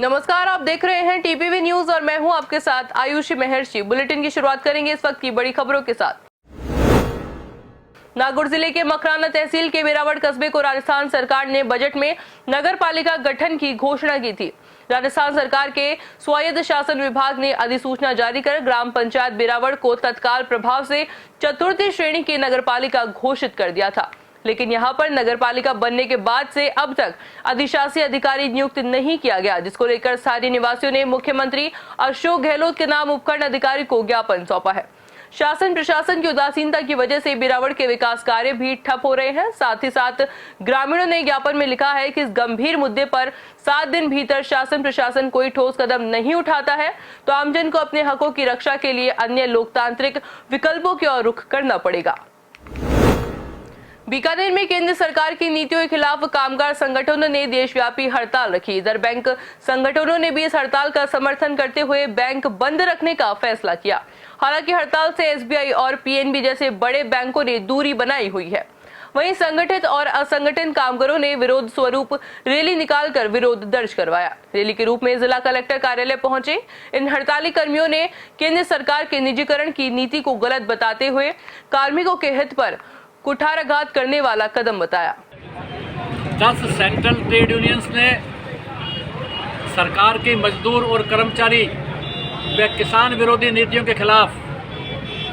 नमस्कार, आप देख रहे हैं टीपीवी न्यूज और मैं हूं आपके साथ आयुषी महर्षि। बुलेटिन की शुरुआत करेंगे इस वक्त की बड़ी खबरों के साथ। नागौर जिले के मकराना तहसील के वेरावल कस्बे को राजस्थान सरकार ने बजट में नगर पालिका गठन की घोषणा की थी। राजस्थान सरकार के स्वायत्त शासन विभाग ने अधिसूचना जारी कर ग्राम पंचायत वेरावल को तत्काल प्रभाव से चतुर्थी श्रेणी की नगर पालिका घोषित कर दिया था, लेकिन यहां पर नगर पालिका बनने के बाद से अब तक अधिशासी अधिकारी नियुक्त नहीं किया गया, जिसको लेकर स्थानीय निवासियों ने मुख्यमंत्री अशोक गहलोत के नाम उपखंड अधिकारी को ज्ञापन सौंपा है। शासन प्रशासन की उदासीनता की वजह से वेरावल के विकास कार्य भी ठप हो रहे हैं। साथ ही साथ ग्रामीणों ने ज्ञापन में लिखा है कि इस गंभीर मुद्दे पर 7 दिन भीतर शासन प्रशासन कोई ठोस कदम नहीं उठाता है तो आमजन को अपने हकों की रक्षा के लिए अन्य लोकतांत्रिक विकल्पों की ओर रुख करना पड़ेगा। बीकानेर में केंद्र सरकार की नीतियों के खिलाफ कामगार संगठनों ने देशव्यापी हड़ताल रखी। इधर बैंक संगठनों ने भी इस हड़ताल का समर्थन करते हुए बैंक बंद रखने का फैसला किया। हालांकि हड़ताल से एसबीआई और पीएनबी जैसे बड़े बैंकों ने दूरी बनाई हुई है। वहीं संगठित और असंगठित कामगारों ने विरोध स्वरूप रैली निकालकर विरोध दर्ज करवाया। रैली के रूप में जिला कलेक्टर कार्यालय पहुंचे इन हड़ताली कर्मियों ने केंद्र सरकार के निजीकरण की नीति को गलत बताते हुए कार्मिकों के हित पर कुठाराघात करने वाला कदम बताया। 10 सेंट्रल ट्रेड यूनियंस ने सरकार की मजदूर और कर्मचारी व किसान विरोधी नीतियों के खिलाफ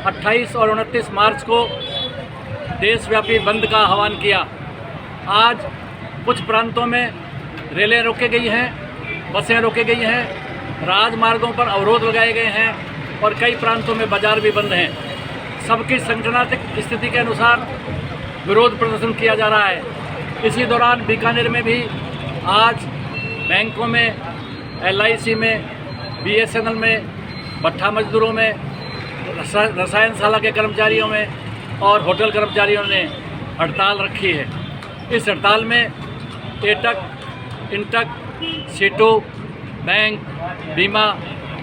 28 और 29 मार्च को देशव्यापी बंद का आह्वान किया। आज कुछ प्रांतों में रेलें रोकी गई हैं, बसें रोकी गई हैं, राजमार्गों पर अवरोध लगाए गए हैं और कई प्रांतों में बाजार भी बंद हैं। सबकी संगठनात्मक स्थिति के अनुसार विरोध प्रदर्शन किया जा रहा है। इसी दौरान बीकानेर में भी आज बैंकों में, एलआईसी में, बीएसएनएल में, भट्ठा मजदूरों में, रसायनशाला के कर्मचारियों में और होटल कर्मचारियों ने हड़ताल रखी है। इस हड़ताल में एटक, इंटक, सीटू, बैंक, बीमा,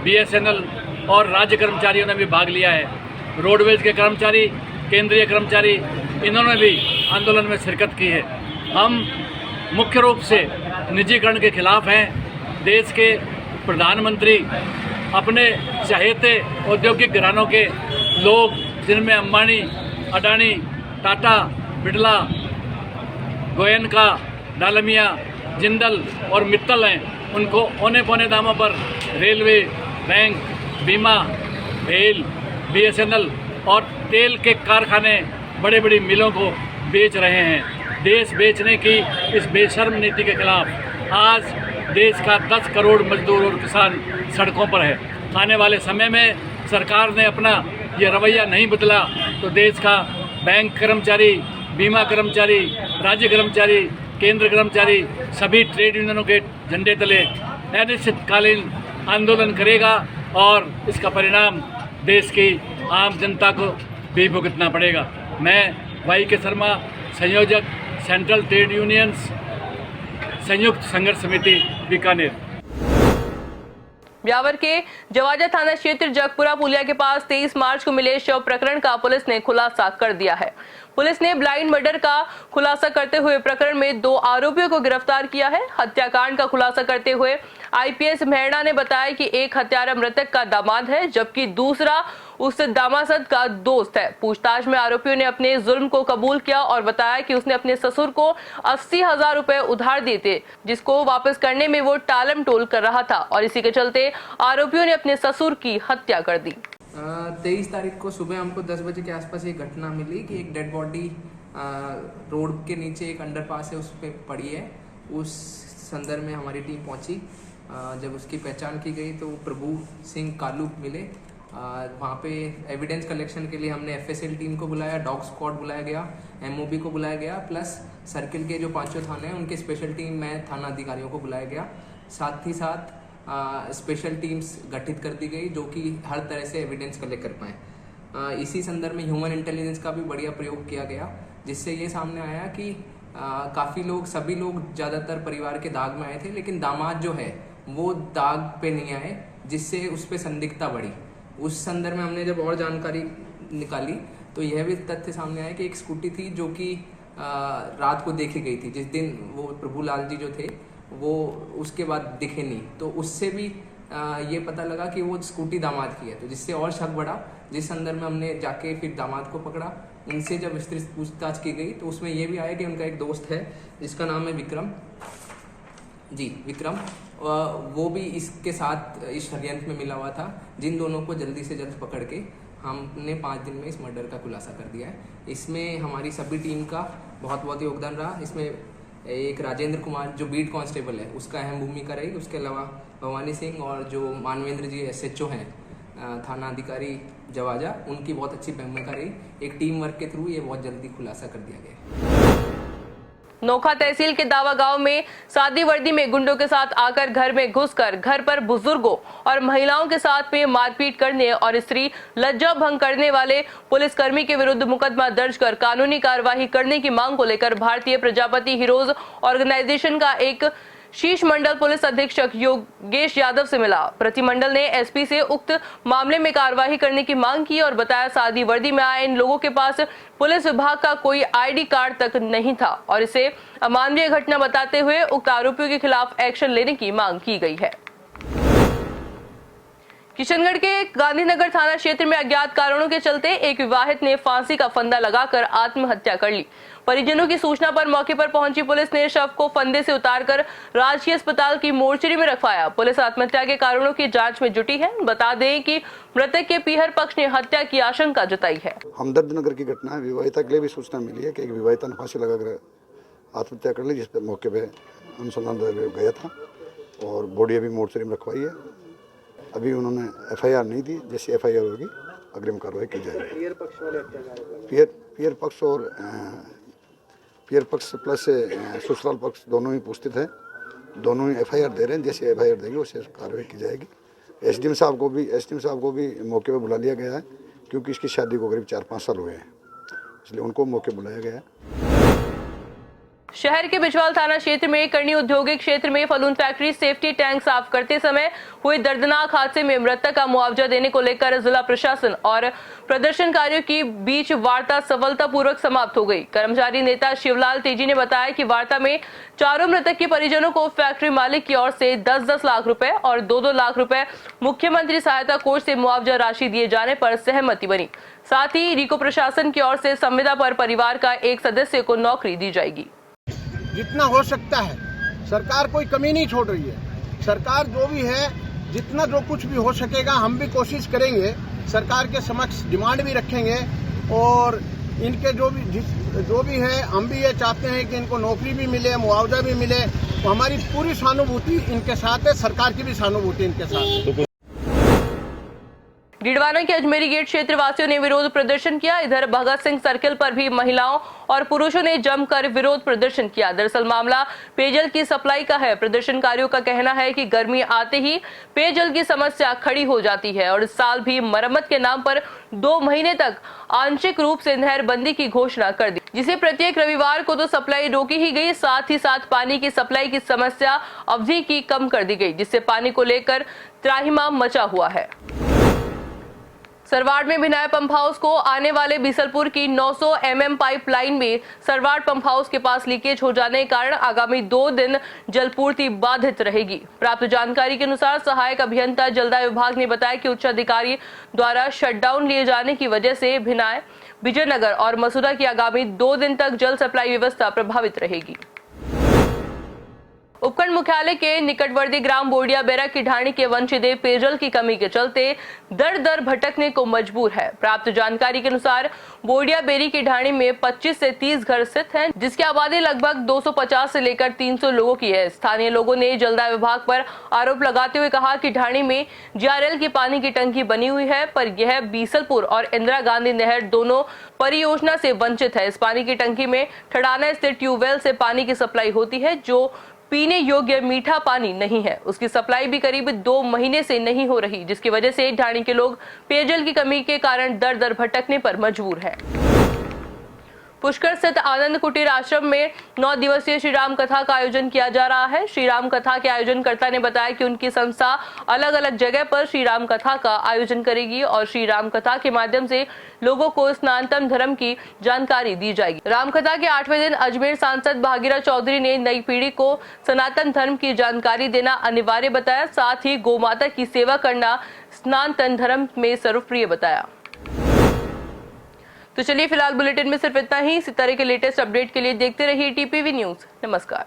बीएसएनएल और राज्य कर्मचारियों ने भी भाग लिया है। रोडवेज के कर्मचारी, केंद्रीय कर्मचारी, इन्होंने भी आंदोलन में शिरकत की है। हम मुख्य रूप से निजीकरण के खिलाफ हैं। देश के प्रधानमंत्री अपने चहेते औद्योगिक घरानों के लोग, जिनमें अंबानी, अडानी, टाटा, बिरला, गोयनका, डालमिया, जिंदल और मित्तल हैं, उनको औने पौने दामों पर रेलवे, बैंक, बीमा, रेल, बीएसएनएल और तेल के कारखाने बड़े बड़ी मिलों को बेच रहे हैं। देश बेचने की इस बेशर्म नीति के खिलाफ आज देश का 10 करोड़ मजदूर और किसान सड़कों पर है। आने वाले समय में सरकार ने अपना ये रवैया नहीं बदला तो देश का बैंक कर्मचारी, बीमा कर्मचारी, राज्य कर्मचारी, केंद्र कर्मचारी सभी ट्रेड यूनियनों के झंडे तले अनिश्चितकालीन आंदोलन करेगा और इसका परिणाम देश की आम जनता को भी भुगतना पड़ेगा। मैं वाई के शर्मा, संयोजक, सेंट्रल ट्रेड यूनियंस संयुक्त संघर्ष समिति बीकानेर। ब्यावर के जवाजा थाना क्षेत्र जगपुरा पुलिया के पास 23 मार्च को मिले शव प्रकरण का पुलिस ने खुलासा कर दिया है। पुलिस ने ब्लाइंड मर्डर का खुलासा करते हुए प्रकरण में 2 आरोपियों को गिरफ्तार किया है। हत्याकांड का खुलासा करते हुए आईपीएस मेहरा ने बताया कि एक हत्यारा मृतक का दामाद है, जबकि दूसरा उस दामाद का दोस्त है। पूछताछ में आरोपियों ने अपने जुल्म को कबूल किया और बताया कि उसने अपने ससुर को 80,000 रुपए उधार दिए थे, जिसको वापस करने में वो टालम टोल कर रहा था और इसी के चलते आरोपियों ने अपने ससुर की हत्या कर दी। 23 तारीख को सुबह हमको 10 बजे के आसपास एक घटना मिली कि एक डेड बॉडी रोड के नीचे एक अंडरपास है उस पर पड़ी है। उस संदर्भ में हमारी टीम पहुंची। जब उसकी पहचान की गई तो प्रभु सिंह कालू मिले। वहाँ पे एविडेंस कलेक्शन के लिए हमने एफएसएल टीम को बुलाया, डॉग स्क्वाड बुलाया गया, एमओबी को बुलाया गया, प्लस सर्किल के जो 5 थाने हैं उनके स्पेशल टीम में थाना अधिकारियों को बुलाया गया। साथ ही साथ स्पेशल टीम्स गठित कर दी गई जो कि हर तरह से एविडेंस कलेक्ट कर पाएँ। इसी संदर्भ में ह्यूमन इंटेलिजेंस का भी बढ़िया प्रयोग किया गया, जिससे ये सामने आया कि काफ़ी लोग, सभी लोग ज़्यादातर परिवार के दाग में आए थे, लेकिन दामाद जो है वो दाग पे नहीं आए, जिससे उस पर संदिग्धता बढ़ी। उस संदर्भ में हमने जब और जानकारी निकाली तो यह भी तथ्य सामने आया कि एक स्कूटी थी जो कि रात को देखी गई थी। जिस दिन वो प्रभुलाल जी जो थे वो उसके बाद दिखे नहीं, तो उससे भी ये पता लगा कि वो स्कूटी दामाद की है, तो जिससे और शक बढ़ा। जिस अंदर में हमने जाके फिर दामाद को पकड़ा, उनसे जब विस्तृत पूछताछ की गई तो उसमें ये भी आया कि उनका एक दोस्त है जिसका नाम है विक्रम, वो भी इसके साथ इस षड्यंत्र में मिला हुआ था। जिन दोनों को जल्दी से जल्द पकड़ के हमने 5 दिन में इस मर्डर का खुलासा कर दिया है। इसमें हमारी सभी टीम का बहुत योगदान रहा। इसमें एक राजेंद्र कुमार जो बीट कांस्टेबल है उसका अहम भूमिका रही। उसके अलावा भवानी सिंह और जो मानवेंद्र जी SHO हैं थाना अधिकारी जवाजा, उनकी बहुत अच्छी भूमिका रही। एक टीम वर्क के थ्रू ये बहुत जल्दी खुलासा कर दिया गया। नोखा तहसील के दावा गांव में सादी वर्दी में गुंडों के साथ आकर घर में घुसकर घर पर बुजुर्गों और महिलाओं के साथ में मारपीट करने और स्त्री लज्जा भंग करने वाले पुलिसकर्मी के विरुद्ध मुकदमा दर्ज कर कानूनी कार्यवाही करने की मांग को लेकर भारतीय प्रजापति हीरोज ऑर्गेनाइजेशन का एक शीर्ष मंडल पुलिस अधीक्षक योगेश यादव से मिला। प्रतिमंडल ने SP से उक्त मामले में कार्रवाई करने की मांग की और बताया सादी वर्दी में आए इन लोगों के पास पुलिस विभाग का कोई ID कार्ड तक नहीं था और इसे अमानवीय घटना बताते हुए उक्त आरोपियों के खिलाफ एक्शन लेने की मांग की गई है। किशनगढ़ के गांधीनगर थाना क्षेत्र में अज्ञात कारणों के चलते एक विवाहित ने फांसी का फंदा लगाकर आत्महत्या कर ली। परिजनों की सूचना पर मौके पर पहुंची पुलिस ने शव को फंदे से उतारकर राजकीय अस्पताल की मोर्चरी में रखवाया। पुलिस आत्महत्या के कारणों की जांच में जुटी है। बता दें कि मृतक के पीहर पक्ष ने हत्या की आशंका जताई है। हमदर्द नगर की घटना है। विवाहिता के लिए भी सूचना मिली है कि एक विवाहिता ने फांसी लगाकर आत्महत्या कर ली, जिस पर मौके पर अनुसंधान गया था और बॉडी अभी मोर्चरी में रखवाई है। अभी उन्होंने FIR नहीं दी, जैसी FIR होगी अग्रिम कार्रवाई की जाएगी। पियर पक्ष प्लस ससुराल पक्ष दोनों ही उपस्थित है, दोनों ही FIR दे रहे हैं। जैसे FIR देंगे उससे कार्रवाई की जाएगी। SDM साहब को भी मौके पर बुला लिया गया है, क्योंकि इसकी शादी को करीब 4-5 साल हुए हैं, इसलिए उनको मौके बुलाया गया है। शहर के बिजवाल थाना क्षेत्र में करनी औद्योगिक क्षेत्र में फलून फैक्ट्री सेफ्टी टैंक साफ करते समय हुए दर्दनाक हादसे में मृतक का मुआवजा देने को लेकर जिला प्रशासन और प्रदर्शनकारियों के बीच वार्ता सफलतापूर्वक समाप्त हो गई। कर्मचारी नेता शिवलाल तेजी ने बताया कि वार्ता में चारों मृतक के परिजनों को फैक्ट्री मालिक की ओर से 10-10 लाख रुपए और 2-2 लाख रुपए मुख्यमंत्री सहायता कोष से मुआवजा राशि दिए जाने पर सहमति बनी। साथ ही रिको प्रशासन की ओर से संविदा पर परिवार का एक सदस्य को नौकरी दी जाएगी। जितना हो सकता है सरकार कोई कमी नहीं छोड़ रही है। सरकार जो भी है, जितना जो कुछ भी हो सकेगा हम भी कोशिश करेंगे। सरकार के समक्ष डिमांड भी रखेंगे और इनके जो भी है हम भी ये चाहते हैं कि इनको नौकरी भी मिले, मुआवजा भी मिले। तो हमारी पूरी सहानुभूति इनके साथ है, सरकार की भी सहानुभूति इनके साथ है। डीडवाना के अजमेरी गेट क्षेत्र वासियों ने विरोध प्रदर्शन किया। इधर भगत सिंह सर्किल पर भी महिलाओं और पुरुषों ने जमकर विरोध प्रदर्शन किया। दरअसल मामला पेयजल की सप्लाई का है। प्रदर्शनकारियों का कहना है कि गर्मी आते ही पेयजल की समस्या खड़ी हो जाती है और इस साल भी मरम्मत के नाम पर 2 महीने तक आंशिक रूप से नहर बंदी की घोषणा कर दी, जिसे प्रत्येक रविवार को तो सप्लाई रोकी ही गई, साथ ही साथ पानी की सप्लाई की समस्या अवधि की कम कर दी गई, जिससे पानी को लेकर त्राहिमाम मचा हुआ है। सरवाड़ में भिनाया पंप हाउस को आने वाले बीसलपुर की 900 mm पाइपलाइन में सरवाड़ पंप हाउस के पास लीकेज हो जाने के कारण आगामी 2 दिन जलपूर्ति बाधित रहेगी। प्राप्त जानकारी के अनुसार सहायक अभियंता जलदाय विभाग ने बताया कि उच्च अधिकारी द्वारा शटडाउन लिए जाने की वजह से भिनाय, विजयनगर और मसूदा की आगामी 2 दिन तक जल सप्लाई व्यवस्था प्रभावित रहेगी। उपखंड मुख्यालय के निकटवर्ती ग्राम बोडिया बेरा की ढाणी के वंशिदेव पेयजल की कमी के चलते दर दर भटकने को मजबूर है। प्राप्त जानकारी के अनुसार बोडिया बेरी की ढाणी में 25 से 30 घर स्थित हैं, जिसकी आबादी लगभग 250 से लेकर 300 लोगों की है। स्थानीय लोगों ने जलदाय विभाग पर आरोप लगाते हुए कहा कि ढाणी में GRL की पानी की टंकी बनी हुई है, पर यह बीसलपुर और इंदिरा गांधी नहर दोनों परियोजना से वंचित है। इस पानी की टंकी में ठड़ाना स्थित ट्यूबवेल से पानी की सप्लाई होती है, जो पीने योग्य मीठा पानी नहीं है। उसकी सप्लाई भी करीब 2 महीने से नहीं हो रही, जिसकी वजह से ढाणी के लोग पेयजल की कमी के कारण दर दर भटकने पर मजबूर हैं। पुष्कर स्थित आनंद कुटीर आश्रम में 9 दिवसीय श्री राम कथा का आयोजन किया जा रहा है। श्री राम कथा के आयोजनकर्ता ने बताया कि उनकी संस्था अलग अलग जगह पर श्री राम कथा का आयोजन करेगी और श्री राम कथा के माध्यम से लोगों को सनातन धर्म की जानकारी दी जाएगी। राम कथा के 8वें दिन अजमेर सांसद भागीरथ चौधरी ने नई पीढ़ी को सनातन धर्म की जानकारी देना अनिवार्य बताया। साथ ही गौ माता की सेवा करना सनातन धर्म में सर्वप्रिय बताया। तो चलिए फिलहाल बुलेटिन में सिर्फ इतना ही। इसी तरह के लेटेस्ट अपडेट के लिए देखते रहिए टीपीवी न्यूज। नमस्कार।